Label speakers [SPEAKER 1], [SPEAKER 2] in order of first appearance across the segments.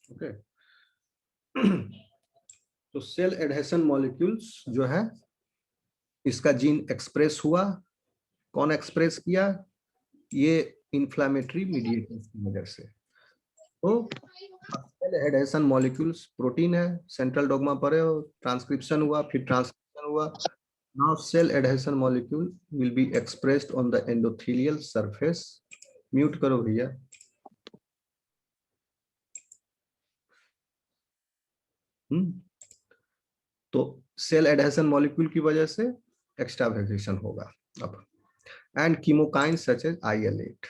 [SPEAKER 1] Okay. तो cell adhesion molecules जो है, इसका जीन एक्सप्रेस हुआ। कौन एक्सप्रेस किया? ये इन्फ्लामेटरी मीडिएटर्स की वजह से। तो सेल एडहेशन मॉलिक्यूल्स प्रोटीन है, सेंट्रल डोग्मा पढ़े हो, ट्रांसक्रिप्शन हुआ, फिर ट्रांसक्रिप्शन हुआ। Now cell adhesion molecule will be expressed on the endothelial surface. Mute करो भैया। तो सेल एडहेशन मॉलिक्यूल की वजह से एक्सट्रावेगेशन होगा अब। And chemokine such as IL-8.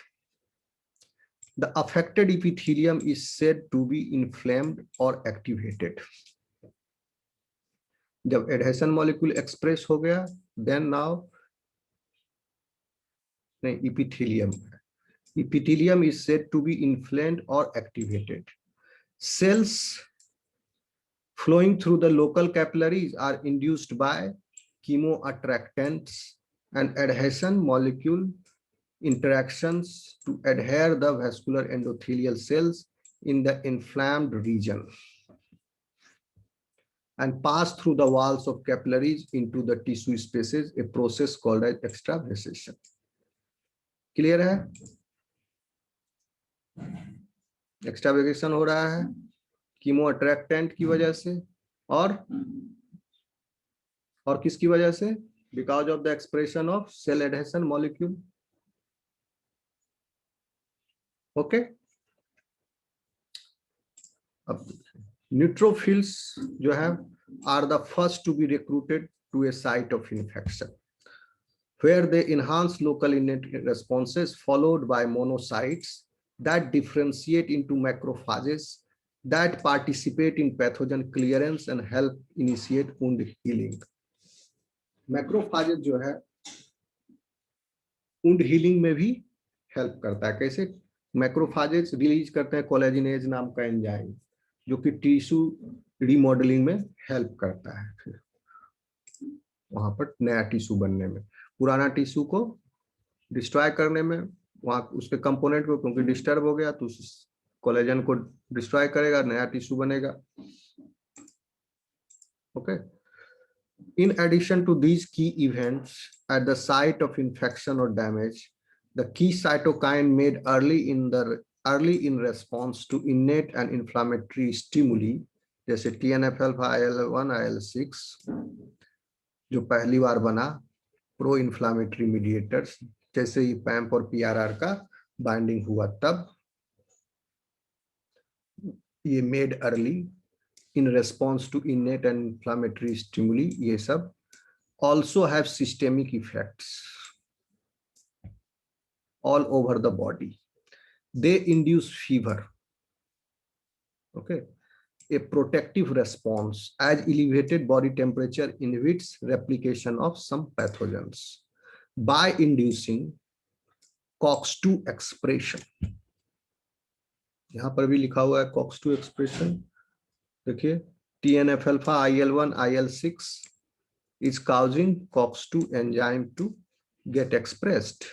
[SPEAKER 1] The affected epithelium is said to be inflamed or activated. जब adhesion molecule express हो गया, देन नाउ नहीं, epithelium is said to be inflamed or activated. Cells flowing through the local capillaries are induced by chemoattractants and adhesion molecule interactions to adhere the vascular endothelial cells in the inflamed region and pass through the walls of capillaries into the tissue spaces, a process called as extravasation. Clear है? एक्स्ट्रावेगेशन हो रहा है chemo attractant की वजह से, और किसकी वजह से? Because of the expression of cell adhesion molecule. Okay. अब न्यूट्रोफिल्स जो है are the first to be recruited to a site of infection, where they enhance local innate responses followed by monocytes that differentiate into macrophages that participate in pathogen clearance and help initiate wound healing. मैक्रोफाजेज जो है wound healing में भी help करता है। कैसे? मैक्रोफाजेज release करते हैं कोलेजिनेज नाम का एंजाइम, जो कि टिश्यू रीमॉडलिंग में हेल्प करता है, फिर वहां पर नया टिश्यू बनने में, पुराना टिश्यू को डिस्ट्रॉय करने में, वहां उसके कंपोनेंट को क्योंकि डिस्टर्ब हो गया तो उस कोलेजन को डिस्ट्रॉय करेगा, नया टिश्यू बनेगा। Okay. In addition to these key events at the site of infection और damage, the key cytokine made early in response to innate and inflammatory stimuli, जैसे TNF-alpha, IL-1, IL-6 जो पहली बार बना, pro inflammatory mediators, जैसे ही पैम्प और PRR का binding हुआ तब ये made early in response to innate and inflammatory stimuli, ये सब also have systemic effects all over the body. They induce fever, okay, a protective response as elevated body temperature inhibits replication of some pathogens by inducing COX-2 expression। यहां पर भी लिखा हुआ है COX-2 expression, देखिए TNF-alpha, IL-1, IL-6 is causing COX-2 enzyme to get expressed।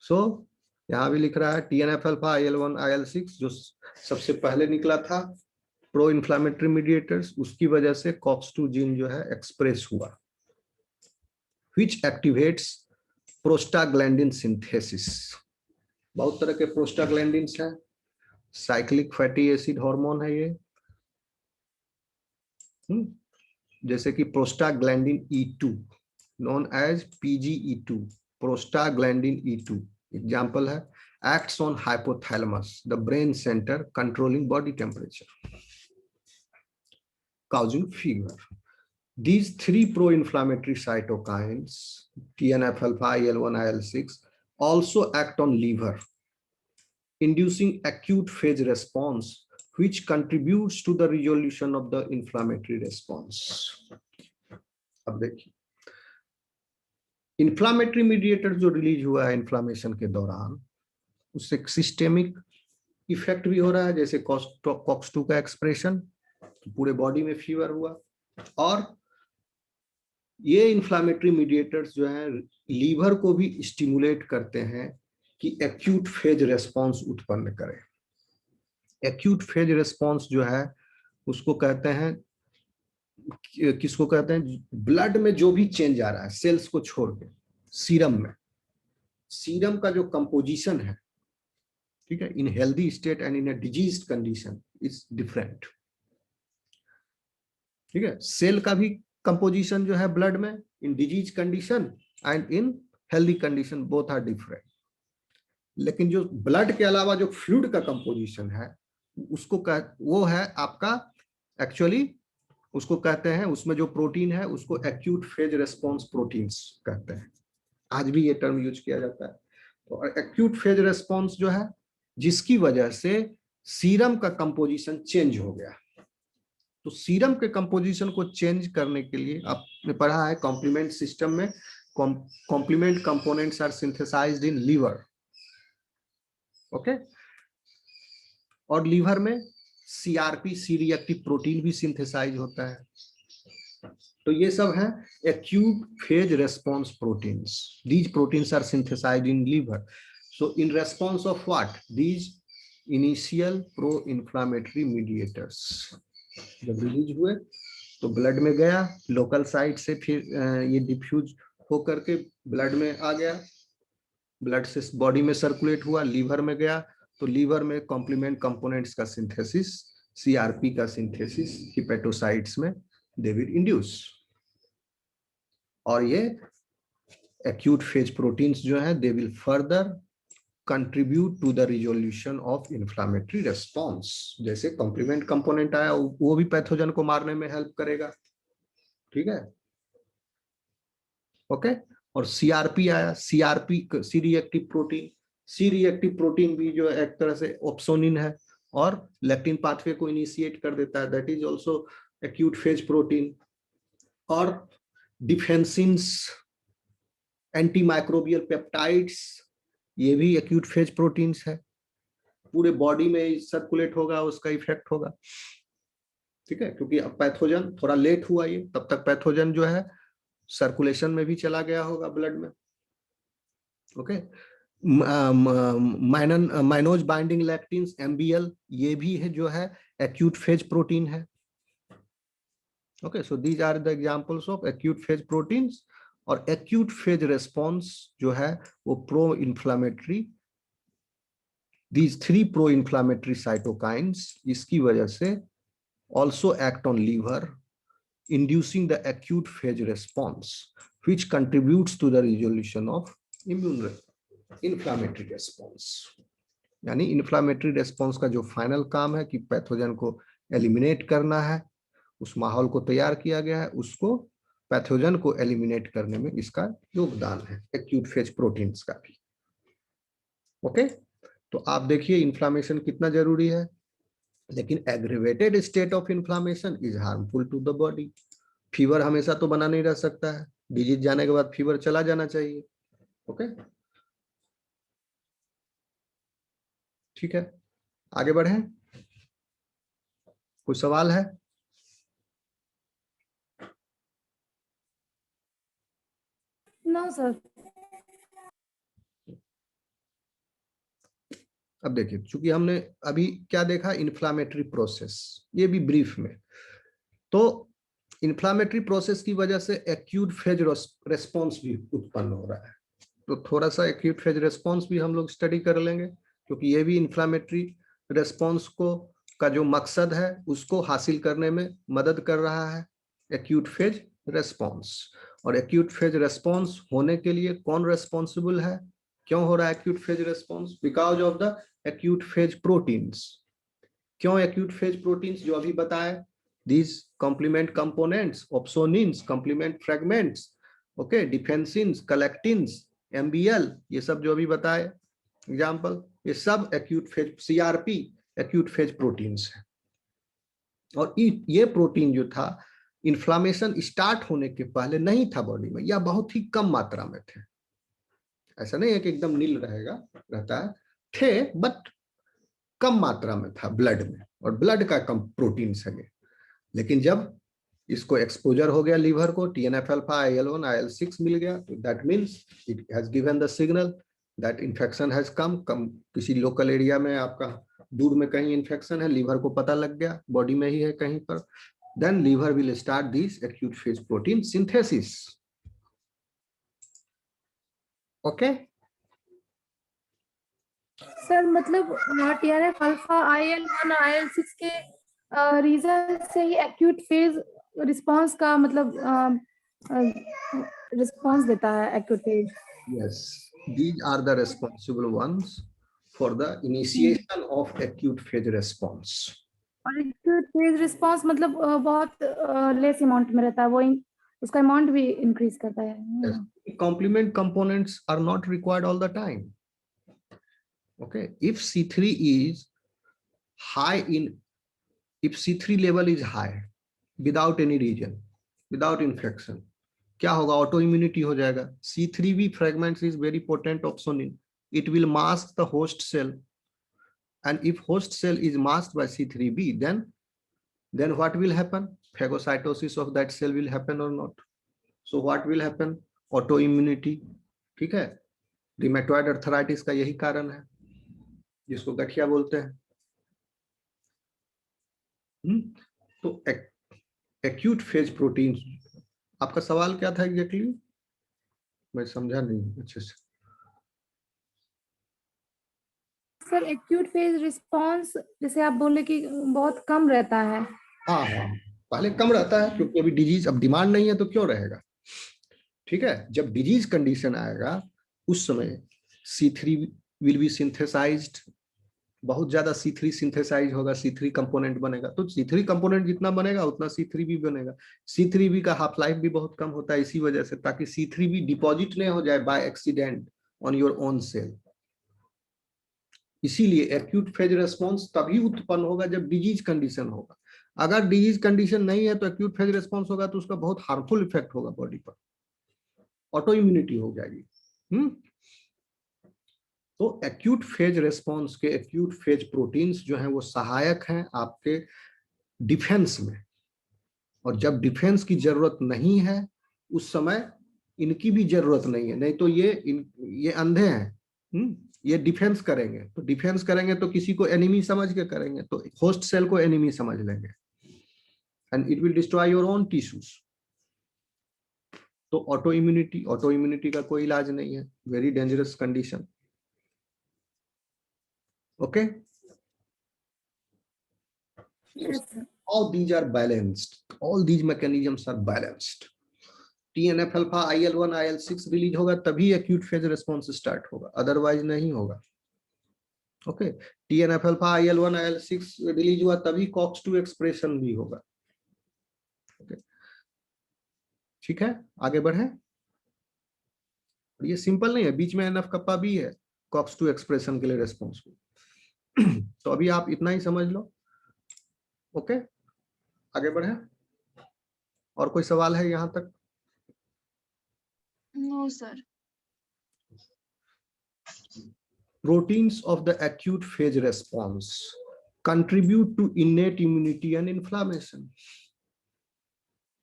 [SPEAKER 1] So यहां भी लिख रहा है TNF-alpha, IL-1, IL-6 जो सबसे पहले निकला था प्रो इन्फ्लामेटरी मीडिएटर्स, उसकी वजह से COX-2 जीन जो है एक्सप्रेस हुआ, which activates प्रोस्टाग्लैंडिन सिंथेसिस। बहुत तरह के प्रोस्टाग्लैंडिन्स हैं, साइक्लिक फैटी एसिड हार्मोन है ये, जैसे कि prostaglandin E2 known as PGE2, prostaglandin E2 example है, acts on hypothalamus, the brain center controlling body temperature, causing fever. These three pro-inflammatory cytokines, TNF-alpha, IL-1, IL-6, also act on liver, inducing acute phase response, which contributes to the resolution of the inflammatory response. अब देखिए, inflammatory mediator जो release हुआ है inflammation के दौरान, उससे systemic effect भी हो रहा है, जैसे COX-2 का एक्सप्रेशन, पूरे बॉडी में फीवर हुआ, और ये इन्फ्लामेटरी मीडिएटर्स जो हैं लीवर को भी स्टिमुलेट करते हैं कि एक्यूट फेज रेस्पॉन्स उत्पन्न करें। एक्यूट फेज रिस्पॉन्स जो है उसको कहते हैं, किसको कहते हैं, ब्लड में जो भी चेंज आ रहा है सेल्स को छोड़ के, सीरम में, सीरम का जो कंपोजिशन है, ठीक है, इन healthy state and in A diseased condition is different. ठीक है, सेल का भी कंपोजिशन जो है ब्लड में in disease condition and in healthy condition both are different. लेकिन जो ब्लड के अलावा जो फ्लूइड का कंपोजिशन है उसको वो है आपका, एक्चुअली उसको कहते हैं, उसमें जो प्रोटीन है उसको एक्यूट फेज रेस्पॉन्स प्रोटीन्स कहते हैं। आज भी ये टर्म यूज किया जाता है। तो एक्यूट फेज रेस्पॉन्स जो है जिसकी वजह से सीरम का कंपोजिशन चेंज हो गया। तो सीरम के कंपोजिशन को चेंज करने के लिए आपने पढ़ा है कॉम्प्लीमेंट सिस्टम में, complement components are synthesized in liver. Okay, और लीवर में सीआरपी, सी रिएक्टिव प्रोटीन भी सिंथेसाइज होता है। तो ये सब है acute phase response proteins. These proteins are synthesized in liver. So in response of what? These initial pro-inflammatory mediators जब रिलीज हुए तो ब्लड में गया, लोकल साइट से फिर ये डिफ्यूज होकर के ब्लड में आ गया, ब्लड से बॉडी में सर्कुलेट हुआ, लीवर में गया, तो लीवर में कॉम्प्लीमेंट कंपोनेंट्स का सिंथेसिस, सीआरपी का सिंथेसिस हिपेटोसाइट्स में दे विल इंड्यूस। और ये एक्यूट फेज प्रोटीन्स जो है they will further contribute to the resolution of inflammatory response. जैसे कॉम्प्लीमेंट कंपोनेंट आया वो भी पैथोजन को मारने में हेल्प करेगा। ठीक है, ओके। और सीआरपी आया, CRP C reactive protein, C reactive protein भी जो एक तरह से ऑप्सोनिन है और लेक्टिन पाथवे को इनिशिएट कर देता है, that is also acute phase protein. और डिफेंसिन्स, एंटीमाइक्रोबियल पेप्टाइड्स, ये भी एक्यूट फेज प्रोटीन्स है, पूरे बॉडी में सर्कुलेट होगा, उसका इफेक्ट होगा। ठीक है, क्योंकि अब पैथोजन थोड़ा लेट हुआ, ये तब तक पैथोजन जो है सर्कुलेशन में भी चला गया होगा ब्लड में। Okay, mannose binding lectins, MBL, ये भी है जो है एक्यूट फेज प्रोटीन है। Okay, so these are the examples of acute phase proteins. और एक्यूट फेज रेस्पॉन्स जो है वो pro inflammatory, these three pro inflammatory cytokines, इसकी वजह से also act on liver, inducing the acute phase response, which contributes to the resolution of inflammatory response. यानी inflammatory response का जो फाइनल काम है कि पैथोजन को एलिमिनेट करना है, उस माहौल को तैयार किया गया है, उसको पैथोजन को एलिमिनेट करने में इसका योगदान है एक्यूट फेज प्रोटीन्स का भी। ओके, तो आप देखिए इन्फ्लामेशन कितना जरूरी है, लेकिन aggravated state of inflammation is harmful to the body. Fever हमेशा तो बना नहीं रह सकता है, डिजीज जाने के बाद फीवर चला जाना चाहिए। ओके, ठीक है, आगे बढ़े, कोई सवाल है?
[SPEAKER 2] No sir.
[SPEAKER 1] अब देखिए, चूंकि हमने अभी क्या देखा, इन्फ्लामेटरी प्रोसेस, ये भी ब्रीफ में। तो इन्फ्लामेटरी प्रोसेस की वजह से एक्यूट फेज रेस्पॉन्स भी उत्पन्न हो रहा है। तो थोड़ा सा एक्यूट फेज रेस्पॉन्स भी हम लोग स्टडी कर लेंगे, क्योंकि ये भी इन्फ्लामेटरी रेस्पॉन्स को का जो मकसद है उसको हासिल करने में मदद कर रहा है एक्यूट फेज रेस्पॉन्स। और एक्यूट फेज रेस्पॉन्स होने के लिए कौन रेस्पॉन्सिबल है, क्यों हो रहा है acute phase response? Because of the acute phase proteins. क्यों एक्यूट फेज प्रोटीन्स? जो अभी बताया, these complement components, opsonins, complement fragments, okay, defensins, collectins, MBL, ये सब जो अभी बताए एग्जाम्पल, ये सब acute phase, CRP acute phase proteins है। और ये प्रोटीन जो था इन्फ्लामेशन स्टार्ट होने के पहले नहीं था बॉडी में, या बहुत ही कम मात्रा में थे। ऐसा नहीं है कि एकदम नील रहता है, थे बट कम मात्रा में था ब्लड में, और ब्लड का कम प्रोटीन है। लेकिन जब इसको एक्सपोजर हो गया लीवर को, TNF अल्फा, IL-1, IL-6 मिल गया, तो that means it has given the signal that infection has come किसी लोकल एरिया में आपका दूर में कहीं इन्फेक्शन है, लीवर को पता लग गया बॉडी में ही है कहीं पर, then liver will start this acute phase protein synthesis. Okay,
[SPEAKER 2] sir मतलब TNF अल्फा IL-1 IL-6 के रीजन से ही एक्यूट फेज रिस्पांस का मतलब रिस्पांस देता है acute phase.
[SPEAKER 1] yes, these are the responsible ones for the initiation of acute phase response.
[SPEAKER 2] और acute phase response मतलब बहुत लेस अमाउंट में रहता है, वो उसका अमाउंट भी इंक्रीज करता है।
[SPEAKER 1] Yes. Complement components are not required all the time. Okay, if C3 is high in, if C3 level is high without any region, without infection, क्या होगा? ऑटो इम्यूनिटी हो जाएगा। C3b fragments is very potent opsonin. It will mask the host cell, and if host cell is masked by C3b, then what will happen? Phagocytosis of that cell will happen or not? So what will happen? Autoimmunity. ठीक है, rheumatoid arthritis का यही कारण है, जिसको गठिया बोलते हैं। तो एक्यूट फेज प्रोटीन, आपका सवाल क्या था एग्जैक्टली? मैं समझा नहीं अच्छे से।
[SPEAKER 2] सर एक्यूट फेज रिस्पांस जैसे आप बोले कि बहुत कम रहता है।
[SPEAKER 1] हाँ हाँ, पहले कम रहता है क्योंकि अभी डिजीज, अब डिमांड नहीं है तो क्यों रहेगा। ठीक है, जब डिजीज कंडीशन आएगा उस समय C3 विल बी सिंथेसाइज्ड, बहुत ज्यादा C3 सिंथेसाइज होगा, C3 कंपोनेंट बनेगा, तो C3 कंपोनेंट जितना बनेगा उतना C3 भी बनेगा। C3 का हाफ लाइफ भी बहुत कम होता है इसी वजह से, ताकि C3 डिपॉजिट नहीं हो जाए by accident on your own cell. इसीलिए एक्यूट फेज रेस्पॉन्स तभी उत्पन्न होगा जब डिजीज कंडीशन होगा। अगर डिजीज कंडीशन नहीं है तो एक्यूट फेज रेस्पॉन्स होगा तो उसका बहुत हार्मफुल इफेक्ट होगा बॉडी पर, ऑटो इम्यूनिटी हो जाएगी। तो एक्यूट फेज रेस्पॉन्स के एक्यूट फेज प्रोटीन्स जो हैं वो सहायक हैं आपके डिफेंस में, और जब डिफेंस की जरूरत नहीं है उस समय इनकी भी जरूरत नहीं है, नहीं तो ये अंधे हैं। ये डिफेंस करेंगे, तो डिफेंस करेंगे तो किसी को एनिमी समझ के करेंगे, तो होस्ट सेल को एनिमी समझ लेंगे and it will destroy your own tissues. तो ऑटो इम्यूनिटी का कोई इलाज नहीं है, very dangerous condition. Okay,
[SPEAKER 2] Yes, sir.
[SPEAKER 1] all these are balanced, all these mechanisms are balanced. TNF alpha IL-1 IL-6 release होगा तभी एक्यूट फेज रिस्पॉन्स स्टार्ट होगा, otherwise नहीं होगा। Okay, TNF alpha IL-1 IL-6 release हुआ तभी COX-2 expression भी होगा। Okay, ठीक है, आगे बढ़े। ये सिंपल नहीं है, बीच में NF कप्पा भी है COX-2 एक्सप्रेशन के लिए रेस्पॉन्सिबल। तो अभी आप इतना ही समझ लो। ओके, आगे बढ़े। और कोई सवाल है यहां तक?
[SPEAKER 3] No sir.
[SPEAKER 1] Proteins of the acute phase response contribute to innate immunity and inflammation.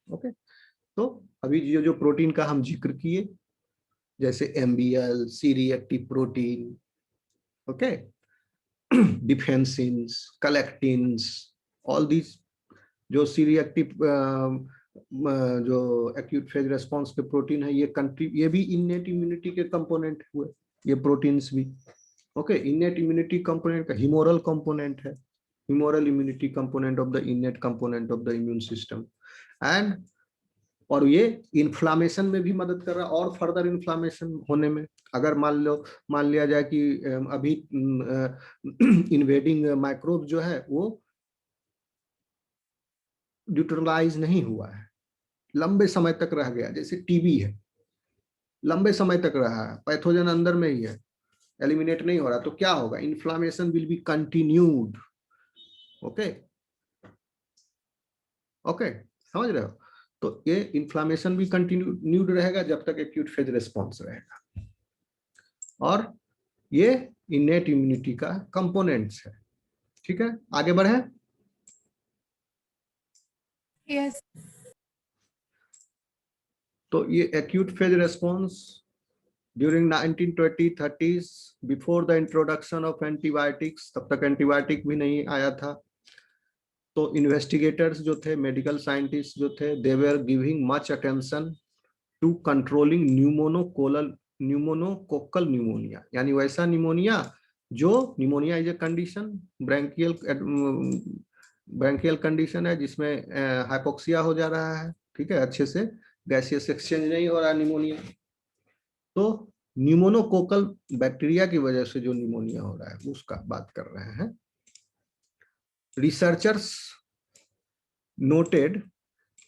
[SPEAKER 1] Okay, तो अभी जो प्रोटीन का हम जिक्र किए, जैसे MBL, C reactive protein, okay, defensins, collectins, all these जो C रिएक्टिव जो एक्यूट फेज रेस्पॉन्स के प्रोटीन है, ये भी इन्नेट इम्यूनिटी के कंपोनेंट हुए, ये प्रोटीन्स भी। ओके, इन्नेट इम्यूनिटी कंपोनेंट का ह्यूमोरल कंपोनेंट है, humoral immunity component of the innate component of the immune system. And और ये इन्फ्लामेशन में भी मदद कर रहा है, और फर्दर इन्फ्लामेशन होने में। अगर मान लिया जाए कि अभी इन्वेडिंग माइक्रोब जो है वो न्यूट्रलाइज नहीं हुआ है, लंबे समय तक रह गया, जैसे टीबी है, लंबे समय तक रहा है, पैथोजन अंदर में ही है, एलिमिनेट नहीं हो रहा, तो क्या होगा? Inflammation will be continued. Okay okay, समझ रहे हो? तो ये इन्फ्लामेशन भी कंटिन्यूड रहेगा जब तक एक्यूट फेज रिस्पॉन्स रहेगा, और ये इनेट इम्यूनिटी का कंपोनेंट्स है। ठीक है, आगे बढ़े।
[SPEAKER 2] Yes.
[SPEAKER 1] तो ये acute phase response during 1920-30s, before the introduction of antibiotics, तब तक एंटीबायोटिक भी नहीं आया था, तो इन्वेस्टिगेटर्स जो थे, मेडिकल साइंटिस्ट जो थे, they were giving much attention to controlling pneumococcal pneumonia, यानी वैसा निमोनिया जो, pneumonia is a condition, bronchial condition है जिसमें हाइपोक्सिया हो जा रहा है, ठीक है, अच्छे से गैसियस एक्सचेंज नहीं हो रहा निमोनिया, तो न्यूमोनोकोकल बैक्टीरिया की वजह से जो निमोनिया हो रहा है उसका बात कर रहे हैं। Researchers noted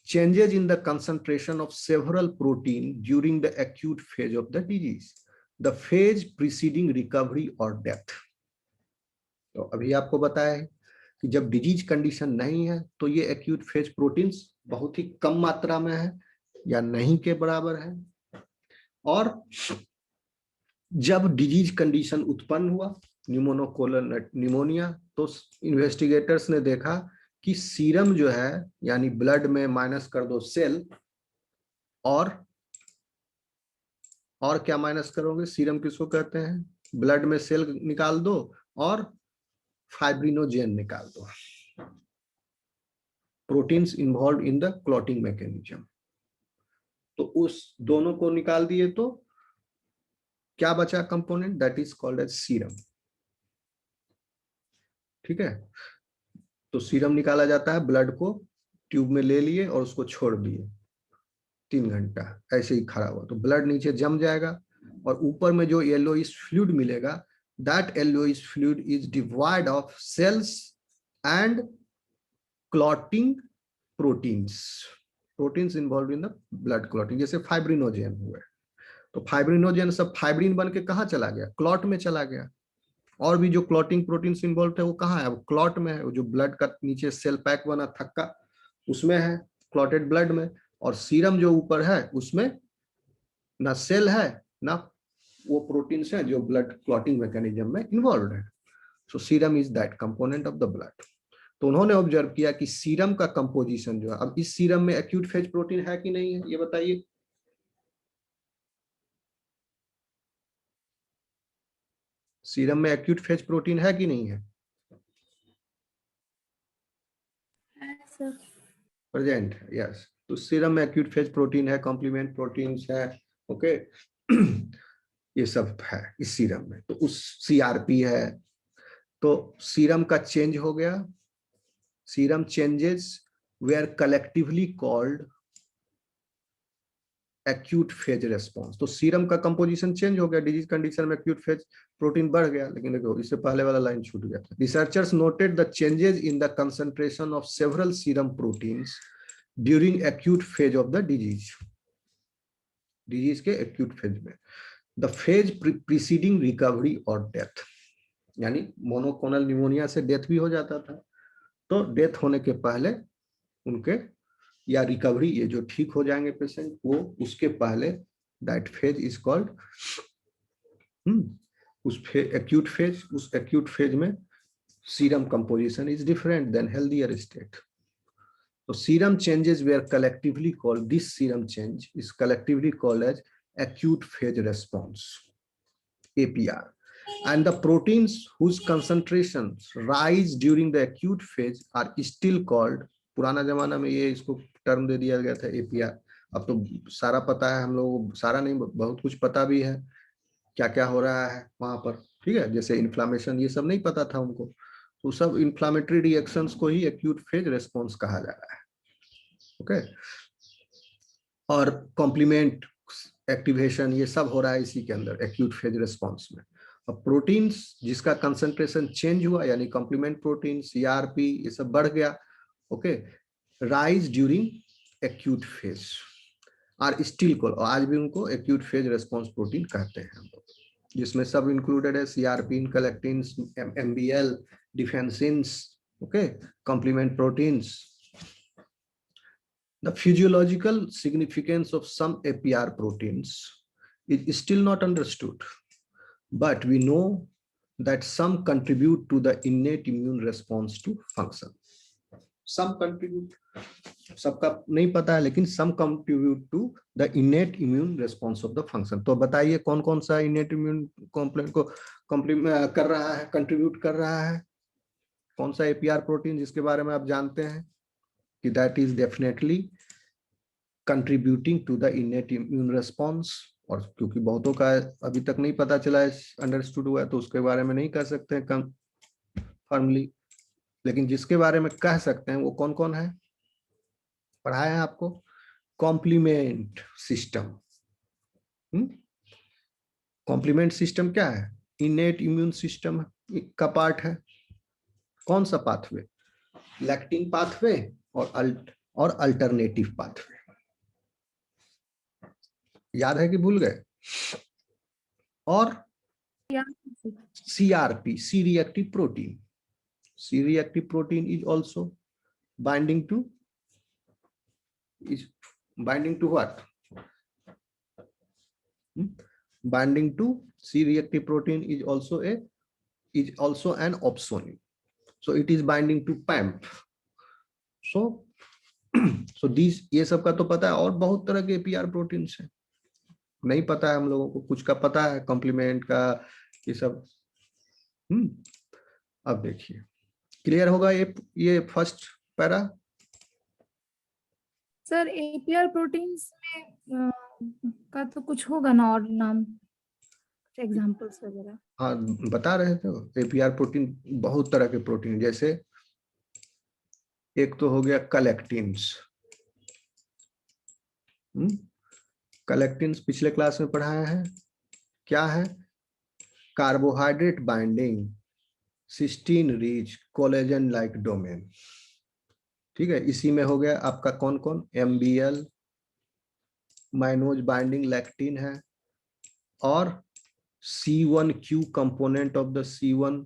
[SPEAKER 1] changes in the concentration of several protein during the acute phase of the disease, the phase preceding recovery or death. तो अभी आपको बताया है कि जब डिजीज कंडीशन नहीं है तो ये एक्यूट फेज प्रोटीन्स बहुत ही कम मात्रा में है या नहीं के बराबर है, और जब डिजीज कंडीशन उत्पन्न हुआ न्यूमोनोकोलर निमोनिया, तो इन्वेस्टिगेटर्स ने देखा कि सीरम जो है, यानी ब्लड में माइनस कर दो सेल, और क्या माइनस करोगे, सीरम किसको कहते हैं, ब्लड में सेल निकाल दो और फाइब्रिनोजेन निकाल दो, proteins involved in the clotting mechanism, तो उस दोनों को निकाल दिए तो क्या बचा component, that is called as serum, ठीक है। तो सीरम निकाला जाता है, ब्लड को ट्यूब में ले लिए और उसको छोड़ दिए 3 घंटा, ऐसे ही खड़ा हुआ, तो ब्लड नीचे जम जाएगा और ऊपर में जो येलोइश फ्लूइड मिलेगा, that yellowish fluid is devoid of cells and clotting proteins involved in the blood clotting, जैसे फाइब्रिनोजेन हुए, तो फाइब्रिनोजेन सब फाइब्रिन बन के कहाँ चला गया, क्लॉट में चला गया, और भी जो क्लॉटिंग प्रोटीन्स इन्वॉल्व है वो कहाँ है, वो क्लॉट में है, जो ब्लड का नीचे सेल पैक बना थक्का उसमें है, क्लॉटेड ब्लड में, और सीरम जो ऊपर है उसमें ना सेल है ना वो प्रोटीन्स है जो ब्लड क्लॉटिंग मैकेनिज्म में इन्वॉल्व है, so serum is that component of the blood. तो उन्होंने ऑब्जर्व किया कि सीरम का कंपोजिशन जो है, अब इस सीरम में एक्यूट फेज प्रोटीन है कि नहीं है, ये बताइए, सीरम में एक्यूट फेज प्रोटीन है कि नहीं है, प्रेजेंट है, यस, तो सीरम में एक्यूट फेज प्रोटीन है, कॉम्प्लीमेंट प्रोटीन्स है, ओके, ये सब है इस सीरम में, तो उस सीआरपी है, तो सीरम का चेंज हो गया, serum changes were collectively called acute phase response, तो सीरम का कंपोजिशन चेंज हो गया, डिजीज कंडीशन में एक्यूट फेज प्रोटीन बढ़ गया, लेकिन देखो इससे पहले वाला लाइन छूट गया था। Researchers noted the changes in the concentration of several serum proteins during acute phase of the disease के एक्यूट फेज में, द फेज प्रीसीडिंग रिकवरी और डेथ, यानी मोनोकोनल निमोनिया से डेथ भी हो जाता था, तो डेथ होने के पहले उनके, या रिकवरी, ये जो ठीक हो जाएंगे पेशेंट, वो उसके पहले that phase is called acute phase, उस एक्यूट फेज में serum composition is different than healthier state, तो serum changes were collectively called, this serum change is collectively called as acute phase response, APR, and the proteins whose concentrations rise during the acute phase are still called, पुराना जमाना में ये इसको term दे दिया गया था APR, अब तो सारा पता है हम लोग, सारा नहीं बहुत कुछ पता भी है क्या क्या हो रहा है वहां पर, ठीक है, जैसे इन्फ्लामेशन, ये सब नहीं पता था उनको, तो सब इन्फ्लामेटरी रिएक्शंस को ही एक्यूट फेज रेस्पॉन्स कहा जा रहा है, ओके, और कॉम्प्लीमेंट एक्टिवेशन ये सब हो रहा है इसी के अंदर एक्यूट फेज रेस्पॉन्स में। अब प्रोटीन्स जिसका कंसंट्रेशन चेंज हुआ, यानी कॉम्प्लीमेंट प्रोटीन, सीआरपी, ये सब बढ़ गया, okay, rise during acute phase are still called, और आज भी उनको एक्यूट फेज रेस्पॉन्स प्रोटीन कहते हैं हम लोग, जिसमें सब इंक्लूडेड है, CRP, collectins, MBL, defensins, okay, complement proteins. The physiological significance of some APR proteins is still not understood, but we know that some contribute to the innate immune response to function. Some contribute, सबका नहीं पता है, लेकिन some contribute to the innate immune response of the function. तो बताइए कौन कौन सा इनेट इम्यून कॉम्प्लेक्स को कॉम्प्लीमेंट कर रहा है, कंट्रीब्यूट कर रहा है, कौन सा एपीआर प्रोटीन जिसके बारे में आप जानते हैं कि that is definitely contributing to the innate immune response. और क्योंकि बहुतों का अभी तक नहीं पता चला है, अंडरस्टूड हुआ है, तो उसके बारे में नहीं कह सकते हैं कंफर्मली, लेकिन जिसके बारे में कह सकते हैं वो कौन कौन है, पढ़ाया है आपको, कॉम्प्लीमेंट सिस्टम। कॉम्प्लीमेंट सिस्टम क्या है, इनेट इम्यून सिस्टम का पार्ट है। कौन सा पाथवे, लैक्टिन पाथवे और अल्टरनेटिव पाथवे। याद है कि भूल गए? और CRP, C reactive protein. C reactive protein is also binding to what? Binding to C reactive protein is also an opsonin. So it is binding to PAMP. So these, ये सब का तो पता है, और बहुत तरह के एपीआर प्रोटीन्स हैं, नहीं पता है हम लोगों को, कुछ का पता है कॉम्प्लीमेंट का, ये सब। अब देखिए क्लियर होगा ये first para.
[SPEAKER 2] Sir APR proteins में का तो कुछ होगा ना, और नाम, एग्जांपल्स वगैरह?
[SPEAKER 1] हाँ बता रहे थे, एपीआर प्रोटीन बहुत तरह के प्रोटीन, जैसे एक तो हो गया कलेक्टिन्स। कलेक्टिन्स पिछले क्लास में पढ़ाया है, क्या है, carbohydrate binding cysteine rich collagen like domain. ठीक है, इसी में हो गया आपका कौन कौन, एमबीएल माइनोज बाइंडिंग लैक्टिन है, और C1Q component of the C1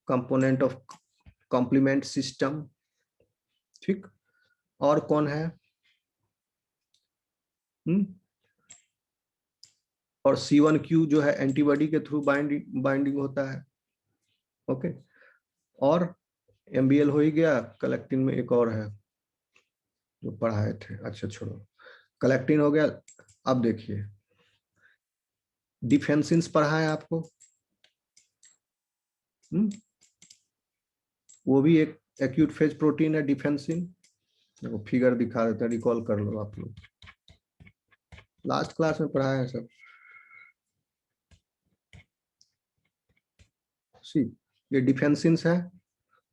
[SPEAKER 1] component of complement system. ठीक, और कौन है, और C1Q जो है एंटीबॉडी के थ्रू बाइंडिंग होता है। ओके, और एमबीएल हो ही गया, कलेक्टिन में एक और है जो पढ़ाए थे, अच्छा छोड़ो, कलेक्टिन हो गया। अब देखिए डिफेंसिन्स पढ़ा है आपको, वो भी एक एक्यूट फेज प्रोटीन है डिफेंसिन। देखो फिगर दिखा देते हैं, रिकॉल कर लो आप लोग, लास्ट क्लास में पढ़ाया है सब। सी, ये डिफेंसिन्स है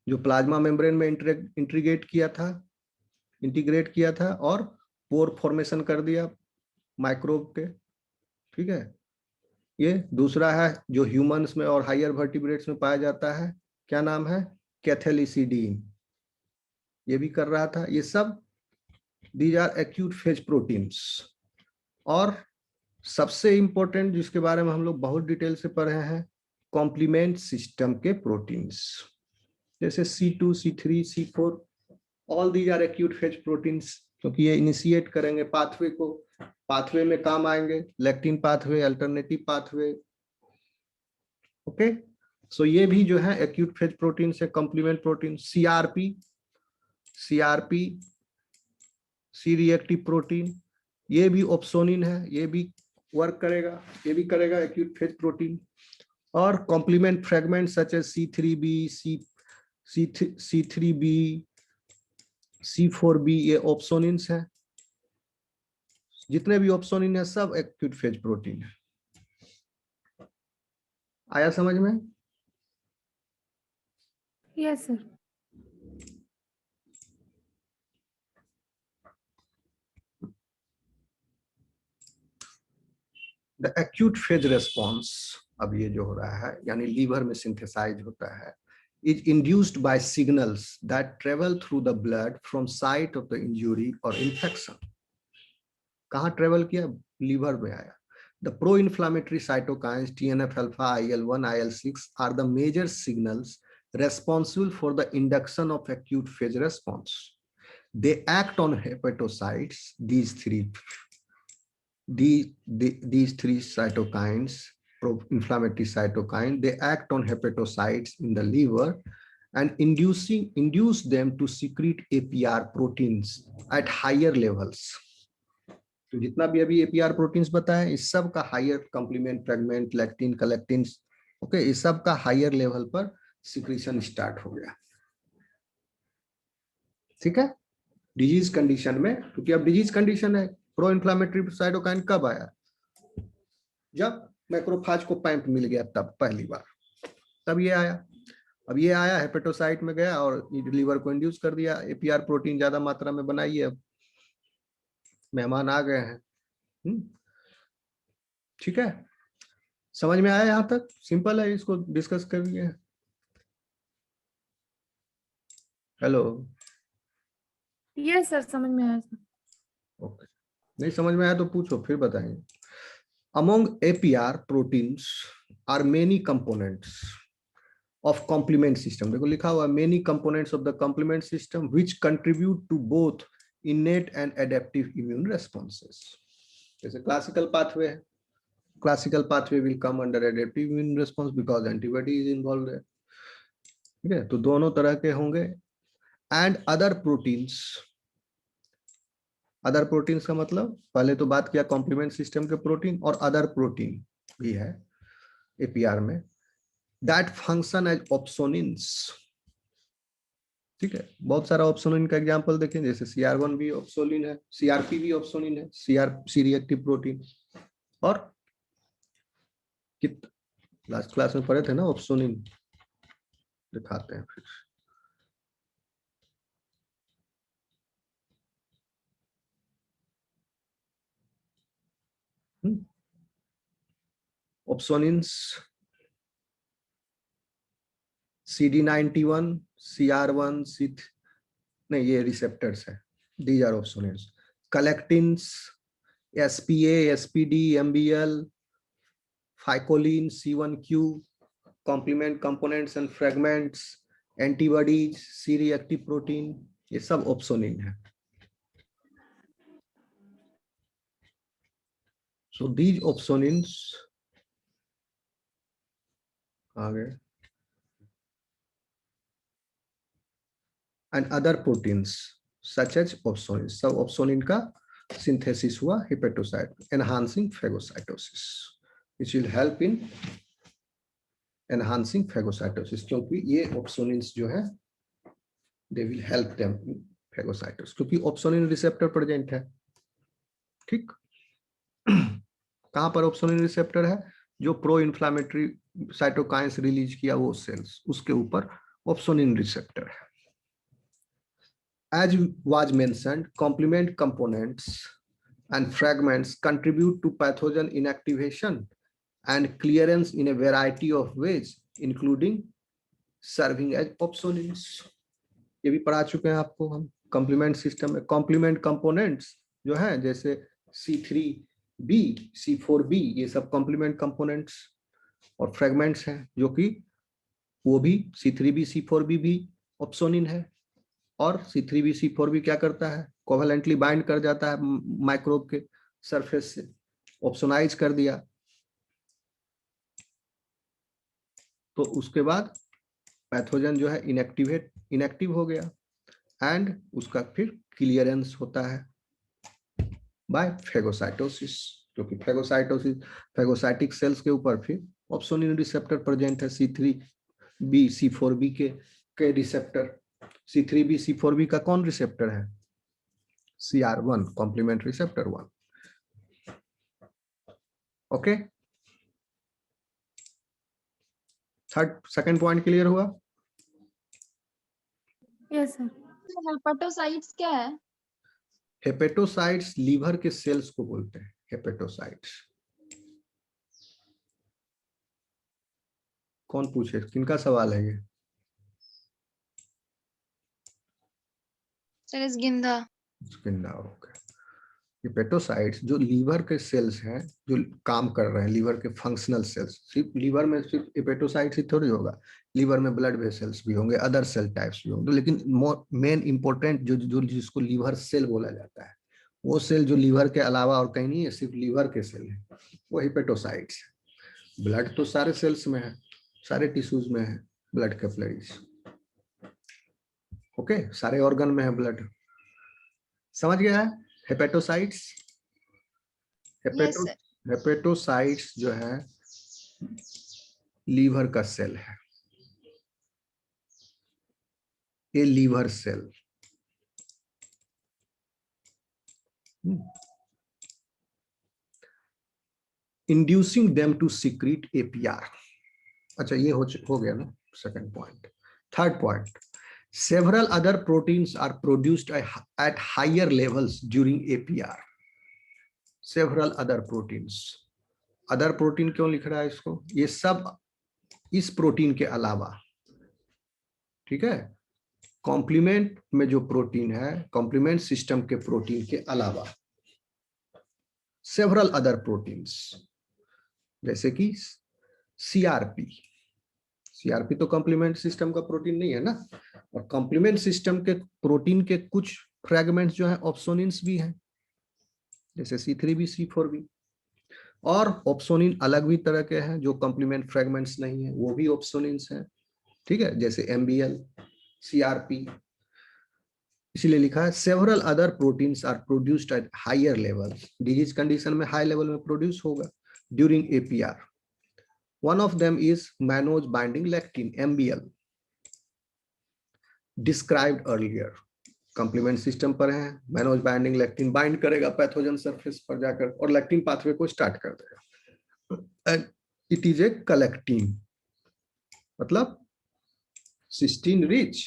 [SPEAKER 1] जो प्लाज्मा मेम्ब्रेन में इंटीग्रेट किया था और पोर फॉर्मेशन कर दिया माइक्रोब के। ठीक है, ये दूसरा है जो ह्यूमंस में और हायर वर्टिब्रेट्स में पाया जाता है, क्या नाम है, कैथेलिसिडीन, ये भी कर रहा था। ये सब these are acute phase proteins. और सबसे इंपॉर्टेंट जिसके बारे में हम लोग बहुत डिटेल से पढ़े हैं, कॉम्प्लीमेंट सिस्टम के प्रोटीन्स, जैसे C2, C3, C4, all these are acute phase proteins, क्योंकि ये इनिशिएट करेंगे पाथवे को, पाथवे में काम आएंगे, lectin pathway, alternative pathway. Okay, so ये भी जो है एक्यूट फेज प्रोटीन से complement protein. CRP C reactive protein, ये भी ऑप्सोनिन है, ये भी वर्क करेगा, ये भी करेगा एक्यूट फेज प्रोटीन। और complement fragment such as C3b, C3b, C4b, ये ऑप्सोनिन्स हैं। जितने भी ऑप्सोनिन है सब एक्यूट फेज प्रोटीन है। आया समझ में?
[SPEAKER 2] Yes sir.
[SPEAKER 1] The acute phase response, अब ये जो हो रहा है यानी लीवर में सिंथेसाइज होता है, is induced by signals that travel through the blood from site of the injury or infection. कहाँ ट्रेवल किया, लीवर में आया। The pro-inflammatory cytokines TNF alpha, IL-1, IL-6 are the major signals responsible for the induction of acute phase response. They act on hepatocytes. These three cytokines, pro-inflammatory cytokines, they act on hepatocytes in the liver and induce them to secrete APR proteins at higher levels. तो जितना भी अभी APR proteins बताया, इस सब का higher complement, fragment, lectin, collectins, okay, इस सब का हायर लेवल पर सिक्रीशन स्टार्ट हो गया. ठीक है, डिजीज कंडीशन में, क्योंकि अब डिजीज कंडीशन है. प्रो इन्फ्लामेटरी साइटोकाइन कब आया? जब मैक्रोफाज को पैम्प मिल गया, तब पहली बार, तब ये आया. अब ये आया हेपेटोसाइट में गया और लीवर को इंड्यूस कर दिया, APR प्रोटीन ज्यादा मात्रा में बनाइए. अब मेहमान आ गए हैं. ठीक है, समझ में आया? यहां तक सिंपल है, इसको डिस्कस करिए. हेलो,
[SPEAKER 2] यस सर, समझ में आया सर.
[SPEAKER 1] ओके, नहीं समझ में आया तो पूछो, फिर बताएंगे. Among APR proteins are many components of complement system. देखो लिखा हुआ many components of the complement system which contribute to both innate and adaptive immune responses. जैसे classical pathway है, classical pathway will come under adaptive immune response because antibody is involved there. ठीक है, तो दोनों तरह के होंगे. And other proteins, other proteins का मतलब, पहले तो बात किया कॉम्प्लीमेंट सिस्टम के प्रोटीन, और अदर प्रोटीन भी है APR में, दैट फंक्शन एज ऑप्सोनिन्स. ठीक है, बहुत सारा ऑप्सोनिन का एग्जांपल देखें, जैसे CR1 भी ऑप्सोनिन है, CRP भी ऑप्सोनिन है, C रिएक्टिव प्रोटीन. और लास्ट क्लास में पढ़े थे ना ऑप्सोनिन, दिखाते हैं फिर. ऑप्सोनिन्स CD91, CR1, नहीं, ये रिसेप्टर्स है. These are opsonins. Collectins SPA, SPD, MBL, ficolin, C1Q, complement components and fragments, antibodies, C reactive protein, ये सब ऑप्सोनिन है. So these opsonins आगे and other proteins such as opsonins, सब opsonin का synthesis हुआ hepatocyte, enhancing phagocytosis, which will help in enhancing phagocytosis. क्योंकि ये opsonins जो है they will help them in phagocytosis, क्योंकि opsonin receptor present है. ठीक, कहां पर ऑप्सोनिन रिसेप्टर है? जो प्रो इन्फ्लामेटरी साइटोकाइंस रिलीज किया वो सेल्स, उसके ऊपर ऑप्सोनिन रिसेप्टर है. As was mentioned, complement components and fragments contribute to pathogen inactivation and clearance in a variety of ways, including serving as opsonins. ये भी पढ़ा चुके हैं आपको हम. कॉम्प्लीमेंट सिस्टम में कॉम्प्लीमेंट कंपोनेंट्स जो है, जैसे C3b, C4b, ये सब कॉम्प्लीमेंट कंपोनेंट्स और फ्रेगमेंट्स हैं, जो कि वो भी C3b, C4b भी ऑप्सोनिन है. और C3b, C4b क्या करता है? कोवेलेंटली बाइंड कर जाता है माइक्रोब के सरफेस से, ऑप्सोनाइज कर दिया, तो उसके बाद पैथोजन जो है इनएक्टिव हो गया, एंड उसका फिर क्लियरेंस होता है बाय फेगोसाइटोसिस, क्योंकि फेगोसाइटिक सेल्स के ऊपर फिर ऑप्सोनिन रिसेप्टर प्रेजेंट है. C3b, C4b के रिसेप्टर. C3b, C4b का कौन रिसेप्टर है? CR1, complement receptor 1. Okay, second point clear हुआ?
[SPEAKER 2] Yes sir.
[SPEAKER 3] हेपेटोसाइट्स क्या है?
[SPEAKER 1] हेपेटोसाइट्स लीवर के सेल्स को बोलते हैं हेपेटोसाइट्स. कौन पूछे, किनका सवाल है ये?
[SPEAKER 3] गिंदा.
[SPEAKER 1] ओके. हेपेटोसाइट्स जो लीवर के सेल्स हैं, जो काम कर रहे हैं, लीवर के फंक्शनल सेल्स. सिर्फ लीवर में सिर्फ हेपेटोसाइट्स ही थोड़ी होगा, लीवर में ब्लड वेसल्स भी होंगे, अदर सेल टाइप्स भी होंगे, लेकिन मेन इंपॉर्टेंट जो जिसको लीवर सेल बोला जाता है, वो सेल जो लीवर के अलावा और कहीं नहीं है, सिर्फ लीवर के सेल है, वो हेपेटोसाइट्स है. ब्लड तो सारे सेल्स में है, सारे टिश्यूज में है ब्लड कैपिलरीज. ओके, सारे ऑर्गन में है ब्लड, समझ गया है। Hepatocytes,
[SPEAKER 3] yes sir.
[SPEAKER 1] हेपेटोसाइट्स जो है लीवर का सेल है, ये liver cell. Inducing them to secrete APR. अच्छा, ये हो गया ना second point. Third point, several other proteins are produced at higher levels during APR. several other proteins, other protein क्यों लिख रहा है इसको, ये सब इस प्रोटीन के अलावा, ठीक है, कॉम्प्लीमेंट में जो प्रोटीन है, कॉम्प्लीमेंट सिस्टम के प्रोटीन के अलावा सेवरल अदर प्रोटीन्स, जैसे कि सीआरपी। सीआरपी तो कॉम्प्लीमेंट सिस्टम का प्रोटीन नहीं है ना, और कॉम्प्लीमेंट सिस्टम के प्रोटीन के कुछ फ्रेगमेंट्स जो है ऑप्सोनिन्स भी हैं, जैसे C3b C4b, और ऑप्सोनिन अलग भी तरह के हैं जो कॉम्प्लीमेंट फ्रेगमेंट्स नहीं है, वो भी ऑप्सोनिन्स हैं, ठीक है, जैसे MBL, CRP। इसीलिए लिखा है several other proteins are produced at higher level, disease condition में हाई लेवल में प्रोड्यूस होगा during APR। One of them is mannose binding lectin, MBL, described earlier. Complement system पर है, मैनोज बाइंडिंग लैक्टिन बाइंड करेगा pathogen surface पर जाकर और lectin pathway को स्टार्ट कर देगा। And it is a collectin, मतलब cysteine rich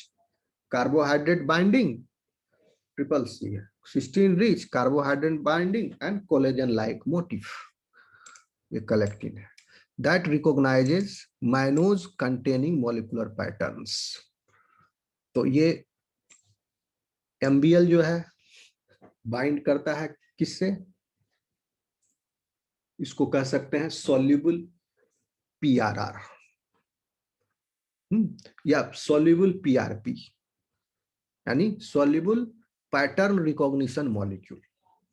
[SPEAKER 1] carbohydrate binding, triple C है, cysteine rich carbohydrate binding and collagen like motif, ये कलेक्टिन है। That recognises mannose containing molecular patterns. तो ये MBL जो है बाइंड करता है किससे, इसको कह सकते हैं सॉल्युबल PRR या सॉल्युबल PRP, यानी soluble pattern recognition molecule.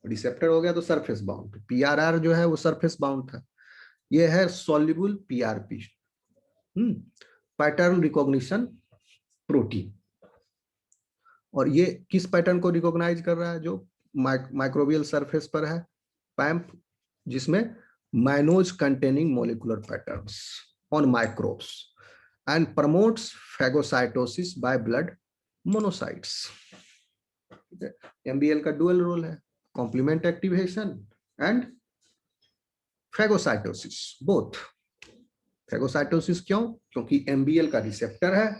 [SPEAKER 1] Receptor हो गया तो सरफेस बाउंड, PRR जो है वो सरफेस बाउंड था, ये है soluble PRP, pattern recognition protein. और ये किस पैटर्न को रिकॉग्नाइज कर रहा है, जो माइक्रोबियल सरफेस पर है, पैम्प, जिसमें mannose containing molecular patterns on microbes and promotes phagocytosis by blood monocytes. MBL का डुअल रोल है, complement activation and phagocytosis both. Phagocytosis क्यों, क्योंकि MBL का रिसेप्टर है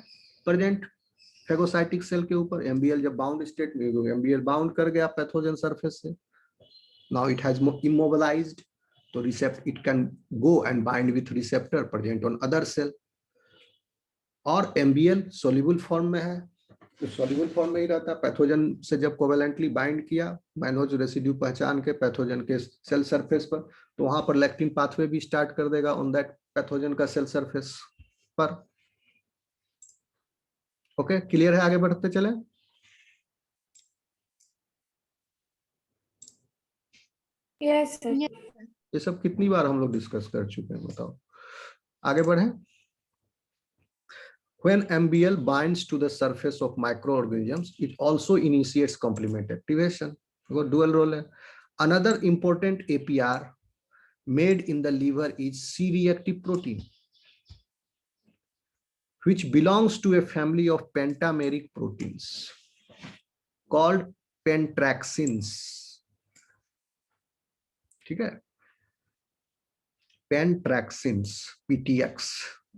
[SPEAKER 1] प्रेजेंट फैगोसाइटिक सेल के ऊपर। MBL जब बाउंड स्टेट में, MBL बाउंड कर गया पैथोजन सरफेस से, नाउ इट हैज immobilized, तो रिसेप्ट it can go and bind with receptor present on other cell. और MBL सोल्यूबल फॉर्म में है, तो सोल्यूबल फॉर्म में ही रहता है। पैथोजन से जब कोवेलेंटली बाइंड किया, मैनोज रेसिड्यू पहचान के पैथोजन के सेल सरफेस पर, तो वहां पर लैक्टिन पाथवे भी स्टार्ट कर देगा ऑन दैट पैथोजन का सेल सरफेस पर। ओके, क्लियर है, आगे बढ़ते चले।
[SPEAKER 2] Yes sir.
[SPEAKER 1] ये सब कितनी बार हम लोग डिस्कस कर चुके हैं, बताओ, आगे बढ़े। When MBL binds to the surface of microorganisms, it also initiates complement activation. वो dual role है। Another important APR made in the liver is C-reactive protein, which belongs to a family of pentameric proteins called pentraxins. ठीक है, pentraxins, PTX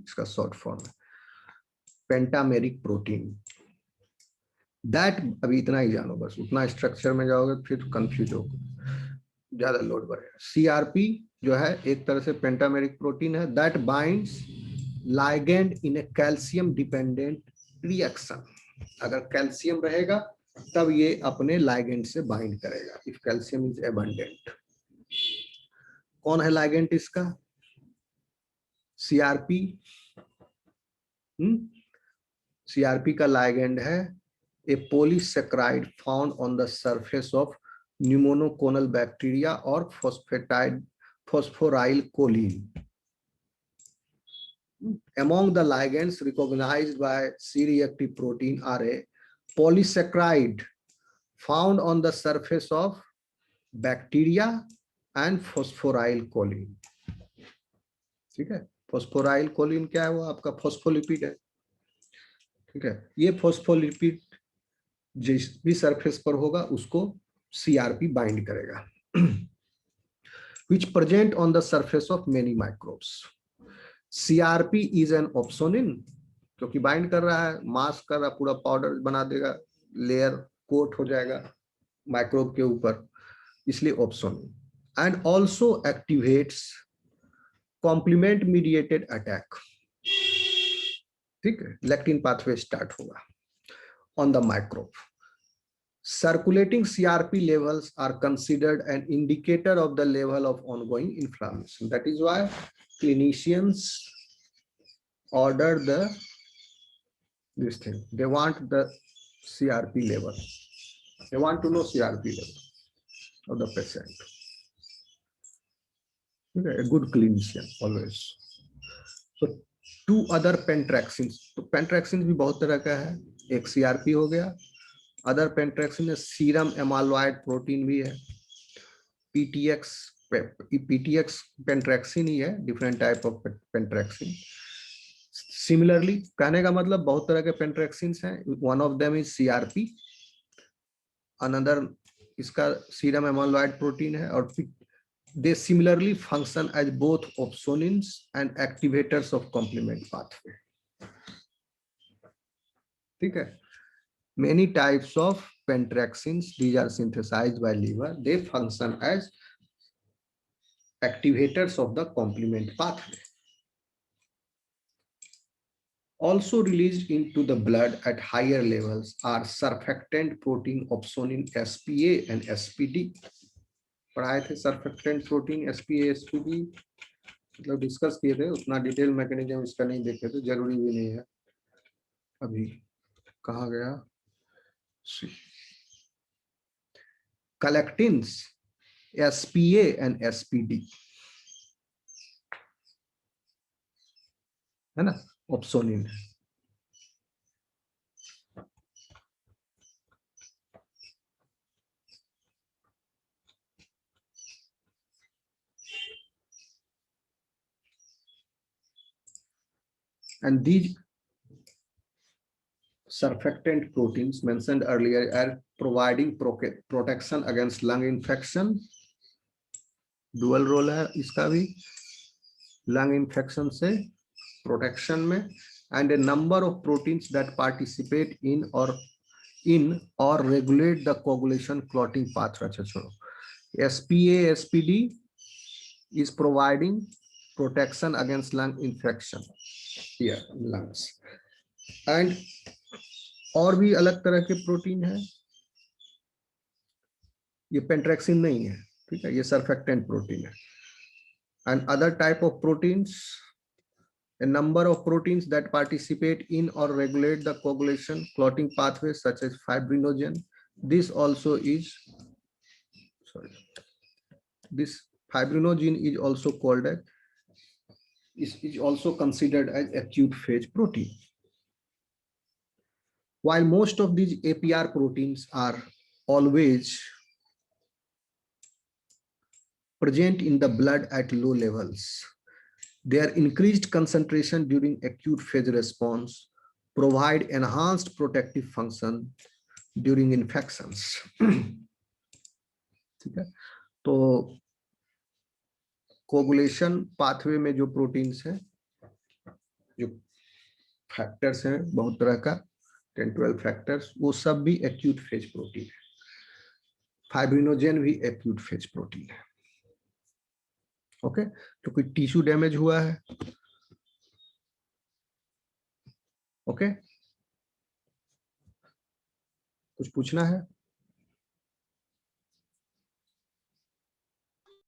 [SPEAKER 1] इसका short form है, pentameric protein. That, अभी इतना ही जानो बस, उतना स्ट्रक्चर में जाओगे फिर कंफ्यूज होगे, ज्यादा लोड बढ़ेगा। CRP जो है एक तरह से पेंटामेरिक प्रोटीन है, that binds ligand in A calcium dependent reaction. अगर कैल्शियम रहेगा तब ये अपने लाइगेंड से बाइंड करेगा, इफ कैल्शियम इज एबंडेंट। कौन है लाइगेंड इसका, CRP। CRP का लाइगेंड है a polysaccharide found on the surface of pneumoconal bacteria or phosphoryl choline. Among the ligands recognized by C-reactive protein are a polysaccharide found on the surface of bacteria and phosphoryl choline. ठीक है, फोस्फोराइल Colin क्या है? वो आपका phospholipid है। ठीक है, ये फोस्फोलिपिड जिस भी सरफेस पर होगा उसको सीआरपी बाइंड करेगा। which present on the surface of many microbes. CRP is an opsonin, क्योंकि बाइंड कर रहा है, मास्क कर रहा, पूरा पाउडर बना देगा, लेयर कोट हो जाएगा माइक्रोब के ऊपर, इसलिए opsonin. And also activates complement mediated attack. ठीक है, लेक्टिन पाथवे स्टार्ट होगा on the microbe. Circulating CRP levels are considered an indicator of the level of ongoing inflammation. That is why clinicians order this thing. They want the CRP level. They want to know CRP level of the patient. Okay, a good clinician always. So two other pentraxins. तो pentraxins भी बहुत तरह का है, एक CRP हो गया, other पेंट्रैक्सिन है सीरम एमाइलॉइड प्रोटीन भी है, पीटीएक्स पेंट्रैक्सिन ही है, different type of pentraxin. Similarly कहने का मतलब बहुत तरह के पेंट्रैक्सिन्स हैं, one of them is CRP, another इसका सीरम एमाइलॉइड प्रोटीन है, और they similarly function as both opsonins and activators of complement pathway. ठीक है, many types of pentraxins, these are synthesized by liver, they function as activators of the complement pathway. Also released into the blood at higher levels are surfactant protein opsonin SPA and SPD. पढ़ाए थे surfactant protein SPA SPD, मतलब discuss किए थे, उतना detail mechanism इसका नहीं देखे थे, जरूरी भी नहीं है। अभी कहाँ गया? Collectins, SPA and SPD, है ना, opsonin। And these surfactant proteins mentioned earlier are providing protection against lung infection, dual role है इसका भी lung infection से protection में, and a number of proteins that participate in or regulate the coagulation clotting pathway. SPA, SPD is providing protection against lung infection here, lungs, and और भी अलग तरह के प्रोटीन है, ये पेंट्रैक्सिन नहीं है, ठीक है, ये सर्फेक्टेंट प्रोटीन है। And other type of proteins, a number of proteins that participate in or regulate the coagulation clotting pathways such as fibrinogen. This also is, this fibrinogen is also called as, is also considered as acute phase protein. While most of these APR proteins are always present in the blood at low levels, their increased concentration during acute phase response provide enhanced protective function during infections. ठीक है, तो coagulation pathway में जो proteins हैं, जो factors हैं बहुत तरह का, 10-12 फैक्टर्स, वो सब भी एक्यूट फेज प्रोटीन है। फाइब्रिनोजेन भी एक्यूट फेज प्रोटीन है। ओके, तो कोई टिश्यू डैमेज हुआ है, ओके, कुछ पूछना है?